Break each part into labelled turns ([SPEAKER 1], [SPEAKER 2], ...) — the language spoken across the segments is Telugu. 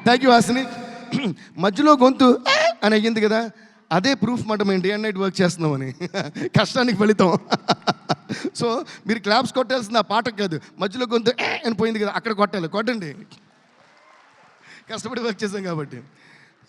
[SPEAKER 1] Thank you Hasini. మధ్యలో గొంతు అని అయ్యింది కదా, అదే ప్రూఫ్ మాట మేము డే అండ్ నైట్ వర్క్ చేస్తున్నామని, కష్టానికి ఫలితం. సో మీరు క్లాప్స్ కొట్టాల్సింది ఆ పాటకు కాదు, మధ్యలో గొంతు అని పోయింది కదా అక్కడ కొట్టాలి, కొట్టండి, కష్టపడి వర్క్ చేసాం కాబట్టి.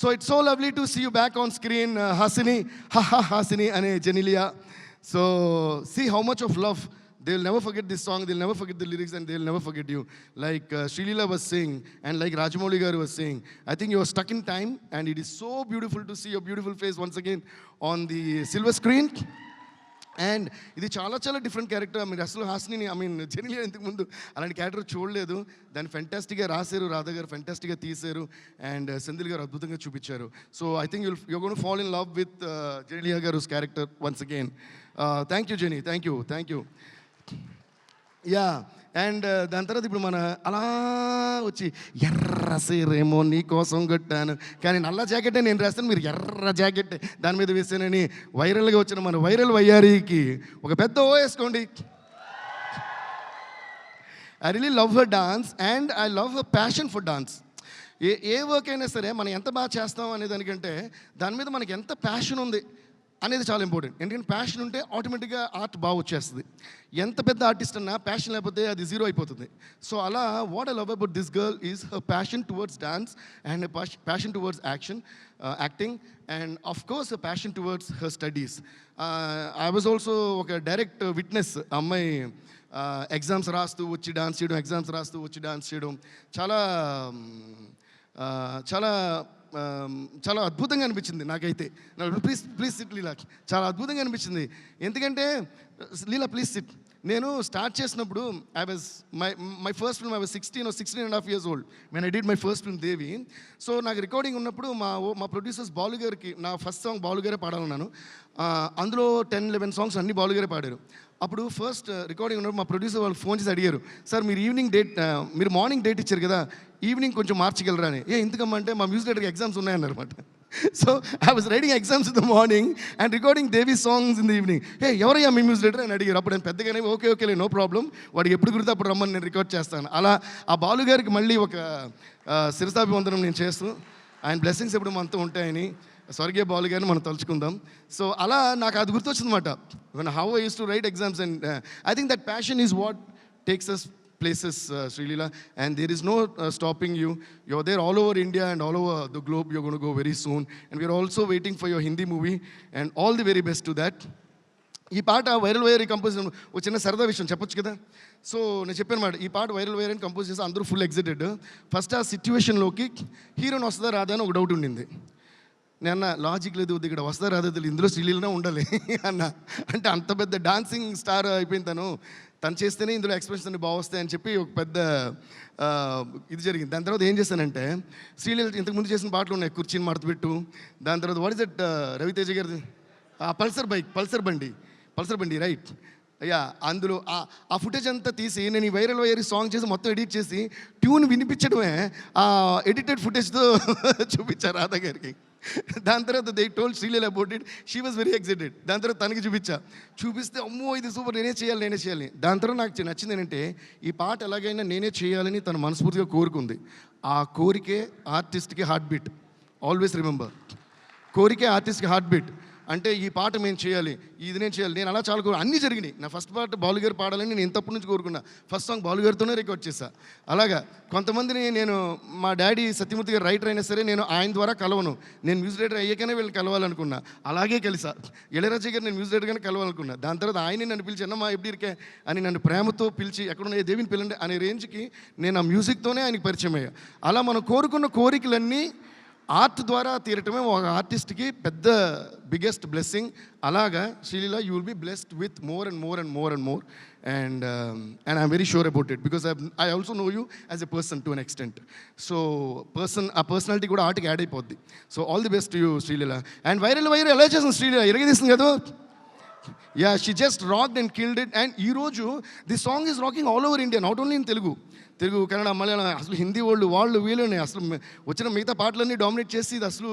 [SPEAKER 1] So it's so lovely to see you back on screen Hasini, Hasini అనే Genelia. So see how much of love. They'll never forget this song, they'll never forget the lyrics, and they'll never forget you. Like Srilila was saying, and like Rajamouli garu was saying, I think you are stuck in time, and it is so beautiful to see your beautiful face once again on the silver screen. And ఇది చాలా చాలా డిఫరెంట్ క్యారెక్టర్. మీరు అసలు హాసిని జెనిలియా ఇంతకు ముందు అలాంటి క్యారెక్టర్ చూడలేదు. దాన్ని ఫెంటాస్టిక్గా రాశారు, రాధా గారు ఫెంటాస్టిక్గా తీశారు, అండ్ సెంధిల్ గారు అద్భుతంగా చూపించారు. So I think you're gonna fall in love with Genelia గారు character once again. Thank you Genie, thank you. Yeah, and దాని తర్వాత ఇప్పుడు మన అలా వచ్చి ఎర్ర సీరేమో నీ కోసం కొట్టాను, కానీ నల్ల జాకెటే నేను రాస్తాను, మీరు ఎర్ర జాకెట్ దాని మీద వేసానని వైరల్గా వచ్చిన మన వైరల్ వయ్యారికి ఒక పెద్ద ఓ వేసుకోండి. I really love her dance and I love her passion for dance. A work అయినా సరే మనం ఎంత బాగా చేస్తాం అనే దానికంటే దాని మీద మనకి ఎంత ప్యాషన్ ఉంది అనేది చాలా ఇంపార్టెంట్. ఎందుకంటే ప్యాషన్ ఉంటే ఆటోమేటిక్గా ఆర్ట్ బాగా వచ్చేస్తుంది. ఎంత పెద్ద ఆర్టిస్ట్ అన్నా ప్యాషన్ లేకపోతే అది జీరో అయిపోతుంది. సో అలా what I love about this girl is her passion towards dance and passion towards acting and of course passion towards her studies. I was also ఒక డైరెక్ట్ విట్నెస్. అమ్మాయి ఎగ్జామ్స్ రాస్తూ వచ్చి డాన్స్ చేయడం, ఎగ్జామ్స్ రాస్తూ వచ్చి డాన్స్ చేయడం చాలా చాలా చాలా అద్భుతంగా అనిపించింది నాకైతే. ప్లీజ్ సిట్ లీలా, చాలా అద్భుతంగా అనిపించింది. ఎందుకంటే లీలా ప్లీజ్ సిట్. నేను స్టార్ట్ చేసినప్పుడు my first film I was 16.5 years old when I did my first film Devi. So నాకు రికార్డింగ్ ఉన్నప్పుడు మా ప్రొడ్యూసర్స్ బాలు గారికి నా ఫస్ట్ సాంగ్ బాలు గారే పాడాలన్నాను. అందులో 10-11 సాంగ్స్ అన్ని బాలు గారే పాడారు. అప్పుడు ఫస్ట్ రికార్డింగ్ ఉన్నప్పుడు మా ప్రొడ్యూసర్ వాళ్ళు ఫోన్ చేసి అడిగారు, సార్ మీరు మార్నింగ్ డేట్ ఇచ్చారు కదా, ఈవినింగ్ కొంచెం మార్చగలరా అని. ఎందుకమ్మంటే మా మ్యూజిక్ డైరెక్టర్కి ఎగ్జామ్స్ ఉన్నాయన్నమాట. So I was writing exams in the morning and recording Devi songs in the evening. ఎవరయ్యా మీ మ్యూజిక్ డైరెక్టర్ అని అడిగారు. అప్పుడు నేను పెద్దగానే ఓకే నో ప్రాబ్లం, వాడికి ఎప్పుడు కుడితే అప్పుడు రమ్మని నేను రికార్డ్ చేస్తాను. అలా ఆ బాలు గారికి మళ్ళీ ఒక శిరసాభివందనం నేను చేస్తూ, ఆయన బ్లెస్సింగ్స్ ఎప్పుడు మనతో ఉంటాయని స్వర్గీయ బాలు గారిని మనం తలుచుకుందాం. సో అలా నాకు అది గుర్తొచ్చిందన్నమాట. How I use to write exams and I think that passion is what takes us places, Srilila, and there is no stopping you. You're there all over India and all over the globe. You're going to go very soon, and we're also waiting for your Hindi movie, and all the very best to that. ఈ పాట వైరల్ వైర్ కంపోజ్ ఒక చిన్న సరదా విషయం చెప్పొచ్చు కదా. సో నేను చెప్పాను మాట, ఈ పాట వైరల్ వైర్ అని కంపోజ్ చేస్తే అందరూ ఫుల్ ఎగ్జైటెడ్. ఫస్ట్ ఆ సిచ్యువేషన్లోకి హీరోని వస్తుందా రాదా అని ఒక డౌట్ ఉండింది. నేను లాజిక్ లేదు, ఇక్కడ వస్తా రాదా తెలియదు, ఇందులో శ్రీలీలనే ఉండాలి అన్న. అంటే అంత పెద్ద డాన్సింగ్ స్టార్ అయిపోయింది తను చేస్తేనే ఇందులో ఎక్స్ప్రెషన్స్ అన్ని బాగా వస్తాయని చెప్పి ఒక పెద్ద ఇది జరిగింది. దాని తర్వాత ఏం చేశానంటే, శ్రీలీల ఇంతకుముందు చేసిన పాటలు ఉన్నాయి, కుర్చీని మడతపెట్టు, దాని తర్వాత వాట్ ఇస్ దట్ రవితేజ గారిది పల్సర్ బండి రైట్. అయ్యా అందులో ఆ ఫుటేజ్ అంతా తీసి నేను ఈ వైరల్ వైర్ సాంగ్ చేసి మొత్తం ఎడిట్ చేసి ట్యూన్ వినిపించడమే ఆ ఎడిటెడ్ ఫుటేజ్తో చూపించారు రాధా గారికి. దాని తర్వాత they told Sreeleela about it, she was very excited. దాని తర్వాత తనకి చూపిస్తే అమ్మో ఇది సూపర్, నేనే చేయాలి. దాని తర్వాత నాకు నచ్చింది ఏంటంటే, ఈ పాట ఎలాగైనా నేనే చేయాలని తను మనస్ఫూర్తిగా కోరుకుంది. ఆ కోరికే ఆర్టిస్ట్కి హార్ట్ బీట్. ఆల్వేస్ రిమెంబర్, కోరికే ఆర్టిస్ట్కి హార్ట్ బీట్. అంటే ఈ పాట మేము చేయాలి, ఇది నేను చేయాలి. నేను అలా చాలా అన్నీ జరిగినాయి. నా ఫస్ట్ పాట బాలు గారు పాడాలని నేను ఇంతప్పటి నుంచి కోరుకున్నా. ఫస్ట్ సాంగ్ బాలు గారితోనే రికార్డ్ చేశా. అలాగా కొంతమందిని నేను, మా డాడీ సత్యమూర్తి గారు రైటర్ అయినా సరే నేను ఆయన ద్వారా కలవను, నేను మ్యూజిక్ డైరెక్టర్ అయ్యాకనే వీళ్ళు కలవాలనుకున్నా. అలాగే కలిసా. ఇళయరాజా గారు నేను మ్యూజిక్ డైరెక్టర్గానే కలవాలనుకున్నా. దాని తర్వాత ఆయన నన్ను పిలిచి అన్నమ్మా ఎప్పుడిరికే అని నన్ను ప్రేమతో పిలిచి ఎక్కడున్న దేవిని పిల్లండి అనే రేంజ్కి నేను ఆ మ్యూజిక్తోనే ఆయనకి పరిచయం అయ్యా. అలా మనం కోరుకున్న కోరికలన్నీ ఆర్ట్ ద్వారా తీరటమే ఒక ఆర్టిస్ట్కి పెద్ద బిగ్గెస్ట్ బ్లెస్సింగ్. అలాగా Sreeleela, you will be blessed with more and more and I'm very sure about it because I also know you as a person to an extent. So ఆ పర్సనాలిటీ కూడా ఆర్ట్కి యాడ్ అయిపోద్ది. So all the best to you Sreeleela. And viral ఎలా చేస్తుంది శ్రీలీల, ఎరగదీస్తుంది కదా. Yeah, she just rocked and killed it. And ఈరోజు the song is rocking all over India, not only in Telugu, Kannada, Malayalam, అసలు హిందీ వాళ్ళు వీళ్ళని అసలు వచ్చిన మిగతా పాటలన్నీ డామినేట్ చేసి ఇది అసలు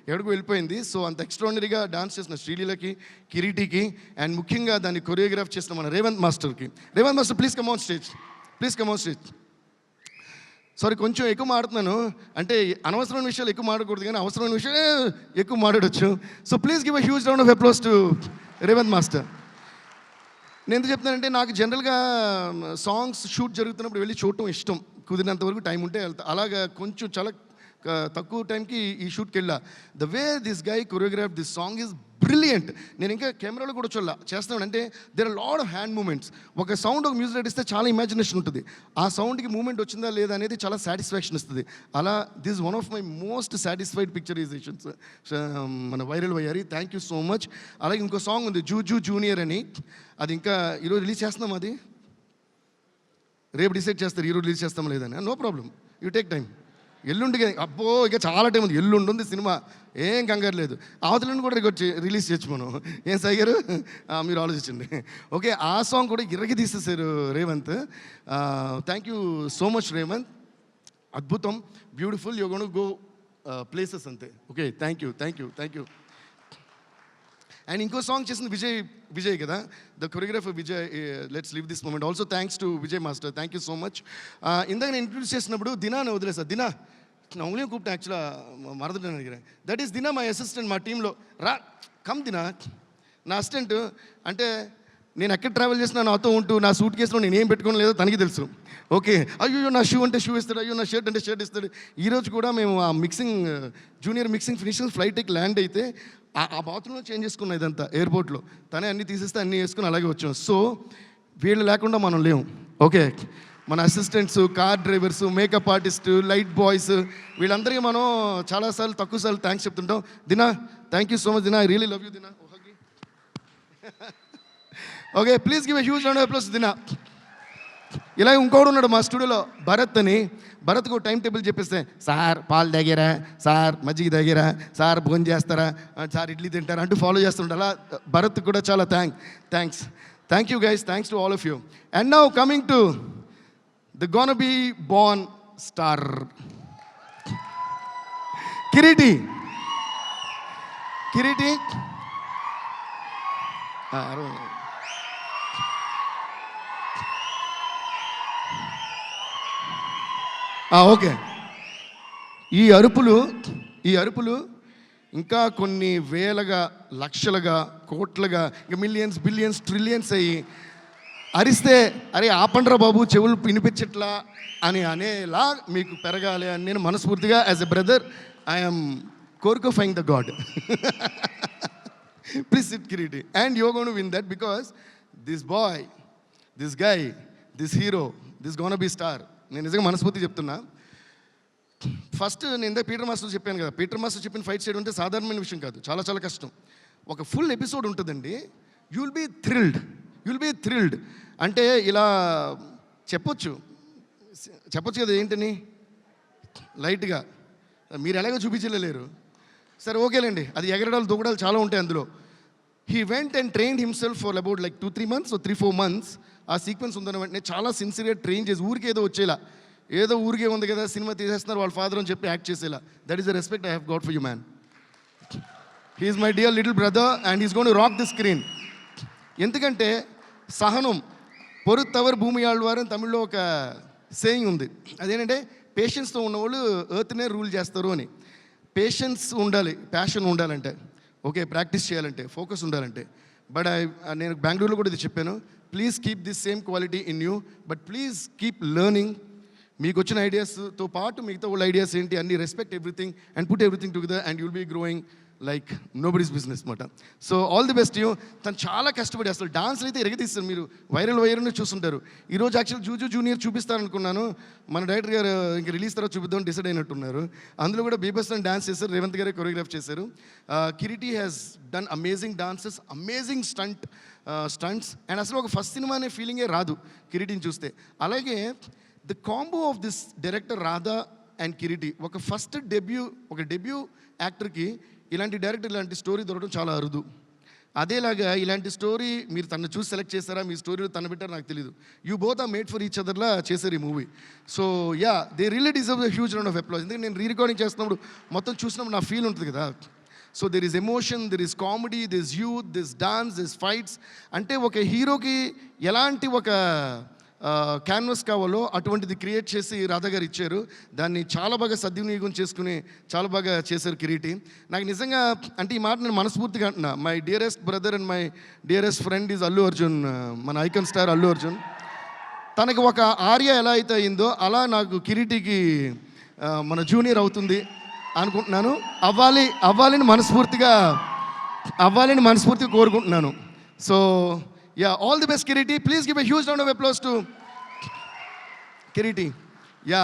[SPEAKER 1] ఎక్కడికి వెళ్ళిపోయింది. సో అంత ఎక్స్ట్రాడినరీగా డాన్స్ చేసిన శ్రీలీలకి, కిరీటికి, అండ్ ముఖ్యంగా దాన్ని కొరియోగ్రాఫ్ చేసిన మన Revanth master, please come on stage. Sorry కొంచెం ఎక్కువ మాడుతున్నాను, అంటే అనవసరమైన విషయాలు ఎక్కువ మాడకూడదు కానీ అవసరమైన విషయాలే ఎక్కువ మాట్లాడవచ్చు. So please give a huge round of applause to Revanth master. నేను ఎందుకు చెప్తున్నానంటే నాకు జనరల్గా సాంగ్స్ షూట్ జరుగుతున్నప్పుడు వెళ్ళి చూడటం ఇష్టం, కుదిరినంత వరకు టైం ఉంటే వెళ్తా. అలాగా కొంచెం చాలా తక్కువ టైంకి ఈ షూట్కి వెళ్ళా. The way this guy choreograph this song is brilliant. నేను ఇంకా కెమెరాలో కూడా చేస్తున్నాను అంటే there are lot of hand moments. ఒక సౌండ్ ఒక మ్యూజిక్ ఇస్తే చాలా ఇమాజినేషన్ ఉంటుంది, ఆ సౌండ్కి మూమెంట్ వచ్చిందా లేదా అనేది చాలా సాటిస్ఫాక్షన్ ఇస్తుంది. అలా this one of my most satisfied picturizations మన వైరల్ అయ్యారు. Thank you so much. అలాగే ఇంకో సాంగ్ ఉంది జూ జూనియర్ అని, అది ఇంకా ఈరోజు రిలీజ్ చేస్తున్నాం, అది రేపు డిసైడ్ చేస్తారు ఈరోజు రిలీజ్ చేస్తాం లేదని. No problem, you take time. ఎల్లుండికి అబ్బో ఇక చాలా టైం ఉంది, ఎల్లుండి ఉంది సినిమా, ఏం కంగారు లేదు. అవతలని కూడా రిలీజ్ చేయొచ్చు మనం, ఏం సాగారు మీరు ఆలోచించండి. ఓకే, ఆ సాంగ్ కూడా ఇరగి తీసేసారు Revanth. Thank you so much Revanth, అద్భుతం, beautiful, you gonna go places అంతే. Okay, thank you thank you thank you. And ఇంకో సాంగ్ చేసింది విజయ్ కదా, the choreographer Vijay. Let's live this moment also thanks to Vijay master, thank you so much. ఇందాక నేను ఇంట్రడ్యూస్ చేసినప్పుడు దినాని వదిలేసా, దినా నా ఉదయం కూப்பிட்டேன் యాక్చువల్గా మరదుంటాను నిனைக்கிறேன். దట్ ఈస్ దినా మై అసిస్టెంట్ మా టీంలో. రా కమ్ దినా, నా అసిస్టెంట్. అంటే నేను ఎక్కడ ట్రావెల్ చేసినా నాతో ఉంటూ నా సూట్ కేసులో నేను ఏం పెట్టుకోవడం లేదో తనకి తెలుసు. ఓకే, అయ్యో నా షూ అంటే షూ ఇస్తాడు, అయ్యో నా షర్ట్ అంటే షర్ట్ ఇస్తాడు. ఈరోజు కూడా మేము ఆ మిక్సింగ్ జూనియర్ మిక్సింగ్ ఫినిషింగ్ ఫ్లైట్కి ల్యాండ్ అయితే ఆ బాత్రూంలో చేంజ్ చేసుకున్నాం, ఇదంతా ఎయిర్పోర్ట్లో తనే అన్నీ తీసేస్తే అన్నీ వేసుకుని అలాగే వచ్చాం. సో వీళ్ళు లేకుండా మనం లేము. ఓకే, మన assistants, car drivers, makeup artist, light boys, వీళ్ళందరికీ మనం చాలాసార్లు తక్కువసార్లు థ్యాంక్స్ చెప్తుంటాం. Dina thank you so much Dina, I really love you Dina. Okay, please give a huge round of applause Dina. ఇలా ఇంకోడు ఉన్నాడు మా స్టూడియోలో, భరత్ అని. భరత్కు టైం టేబుల్ చెప్పేస్తే సార్ పాలు తాగారా, సార్ మజ్జిగ తాగారా, సార్ భోజనం చేస్తారా, సార్ ఇడ్లీ తింటారా అంటూ ఫాలో చేస్తుంటారు. అలా భరత్ కూడా చాలా thank you guys, thanks to all of you. And now coming to the gonna be born star Kireeti. Okay, ఈ అరుపులు ఇంకా కొన్ని వేలగా, లక్షలుగా, కోట్లుగా, ఇంకా మిలియన్స్, బిలియన్స్, ట్రిలియన్స్ అయ్యి అరిస్తే అరే ఆపండ్రా బాబు చెవులు వినిపించట్లా అని అనేలా మీకు పెరగాలి అని నేను మనస్ఫూర్తిగా యాజ్ ఎ బ్రదర్ ఐఎమ్ కోరుకోఫైంగ్ the god. Please sit Kireeti, and you gonna to win that because this boy, this guy, this hero, this gonna be star. నేను నిజంగా మనస్ఫూర్తి చెప్తున్నా. ఫస్ట్ నేను ఇందా పీటర్ మాస్టర్ చెప్పాను కదా, పీటర్ మాస్టర్ చెప్పిన ఫైట్ చేయడం అంటే సాధారణమైన విషయం కాదు, చాలా చాలా కష్టం. ఒక ఫుల్ ఎపిసోడ్ ఉంటుందండి, యూ విల్ బీ థ్రిల్డ్. అంటే ఇలా చెప్పొచ్చు కదా, ఏంటని లైట్గా మీరు ఎలాగో చూపించలేరు. సరే ఓకేలేండి, అది ఎగరడాలు దూకడాలు చాలా ఉంటాయి అందులో. He went and trained himself for about like 2-3 months, 3-4 months. ఆ సీక్వెన్స్ ఉందన్న వెంటనే చాలా సిన్సియర్గా ట్రైన్ చేసి ఊరికే ఏదో ఊరికే ఉంది కదా సినిమా తీసేస్తున్నారు వాళ్ళ ఫాదర్ అని చెప్పి యాక్ట్ చేసేలా. That is the respect I have got for you man. He is my dear little brother and is gone to rock the screen. ఎందుకంటే సహనం పొరుత్తవర్ భూమి ఆళ్వారు అని తమిళ్లో ఒక సేయింగ్ ఉంది. అదేంటంటే పేషెన్స్తో ఉన్నవాళ్ళు ఎర్త్నే రూల్ చేస్తారు అని. పేషెన్స్ ఉండాలి, ప్యాషన్ ఉండాలంటే, ఓకే, ప్రాక్టీస్ చేయాలంటే, ఫోకస్ ఉండాలంటే. బట్ నేను బెంగళూరులో కూడా ఇది చెప్పాను, please keep this same quality in you, but please keep learning. మీకు వచ్చిన ఐడియాస్తో పాటు మిగతా వాళ్ళ ఐడియాస్ ఏంటి అన్ని respect everything and put everything together and you'll be growing like nobody's business అనమాట. So all the best you. తను చాలా కష్టపడి అసలు డాన్స్లు అయితే ఎరగదీస్తారు. మీరు వైరల్ చూస్తుంటారు. ఈరోజు యాక్చువల్ జూజు జూనియర్ చూపిస్తారనుకున్నాను, మన డైరెక్టర్ గారు ఇంక రిలీజ్ తర్వాత చూపిద్దామని డిసైడ్ అయినట్టున్నారు. అందులో కూడా బీభత్స డాన్స్ చేశారు, రేవంత్ గారే కొరియోగ్రాఫ్ చేశారు. Kireeti has done amazing dances, amazing stunts and అసలు ఒక ఫస్ట్ సినిమా అనే ఫీలింగే రాదు కిరీటిని చూస్తే. అలాగే the combo of this director Radha and Kireeti, ఒక ఫస్ట్ డెబ్యూ యాక్టర్కి ఇలాంటి డైరెక్టర్ ఇలాంటి స్టోరీ దొరకడం చాలా అరుదు. అదేలాగా ఇలాంటి స్టోరీ మీరు తను చూసి సెలెక్ట్ చేస్తారా, మీ స్టోరీలో తను పెట్టారు నాకు తెలియదు. You both are made for each అదర్లా చేశారు ఈ movie. So yeah, they really deserve the huge round of applause. ఎందుకంటే నేను రీరికార్డింగ్ చేస్తున్నప్పుడు మొత్తం చూసినప్పుడు నా ఫీల్ ఉంటుంది కదా. So there is emotion, there is comedy, this youth, this dance, this fights. అంటే ఒక హీరోకి ఎలాంటి ఒక క్యాన్వస్ కావాలో అటువంటిది క్రియేట్ చేసి రాధా గారు ఇచ్చారు. దాన్ని చాలా బాగా సద్వినియోగం చేసుకుని చాలా బాగా చేశారు కిరీటి. నాకు నిజంగా అంటే ఈ మాట నేను మనస్ఫూర్తిగా అంటున్నా. My dearest brother and my dearest friend is Allu Arjun, మన ఐకాన్ స్టార్ అల్లు అర్జున్. తనకి ఒక ఆర్య ఎలా అయితే అయిందో అలా నాకు కిరీటికి మన జూనియర్ అవుతుంది అనుకుంటున్నాను. అవ్వాలని మనస్ఫూర్తిగా కోరుకుంటున్నాను. So yeah, all the best Kireeti. Please give a huge round of applause to Kireeti. Yeah,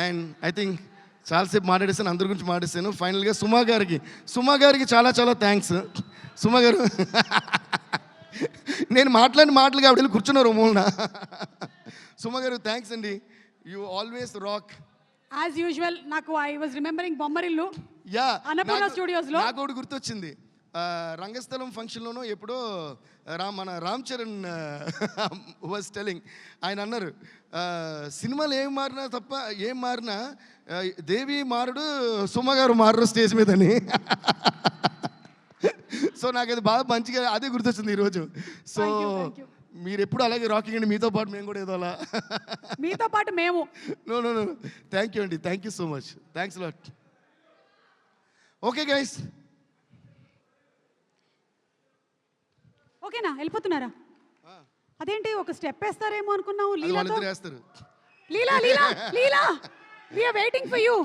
[SPEAKER 1] and I think చాలాసేపు మాట్లాడేసాను, అందరి గురించి మాట్లాడేసాను. ఫైనల్గా సుమా గారికి చాలా చాలా థ్యాంక్స్. సుమా గారు నేను మాట్లాడిన మాటలు కాబట్టి వెళ్ళి కూర్చున్నారు మూలన. సుమా గారు థ్యాంక్స్ అండి, you always rock
[SPEAKER 2] as usual. నాకు I was remembering Bommarillu
[SPEAKER 1] yeah
[SPEAKER 2] Annapurna స్టూడియోస్లో.
[SPEAKER 1] నాకు ఒకటి గుర్తొచ్చింది, రంగస్థలం ఫంక్షన్లోనూ ఎప్పుడో మన రామ్ చరణ్ వాజ్ టెలింగ్, ఆయన అన్నారు సినిమాలు ఏం మారినా దేవి మారుడు సుమ గారు మారరు స్టేజ్ మీదని. సో నాకు అది బాగా మంచిగా అదే గుర్తొచ్చింది ఈరోజు. సో మీరు ఎప్పుడు అలాగే రాకింగ్ అండి, మీతో పాటు మేము కూడా ఏదో అలా
[SPEAKER 2] మీతో పాటు మేము.
[SPEAKER 1] నో థ్యాంక్ యూ అండి, thank you so much, thanks lot. Okay guys,
[SPEAKER 2] ఓకేనా, వెళ్ళిపోతున్నారా? అదేంటి ఒక స్టెప్ వేస్తారేమో అనుకున్నావు. లీలా
[SPEAKER 1] వేస్తారు.
[SPEAKER 2] లీలా లీలా లీలా, we are waiting for you.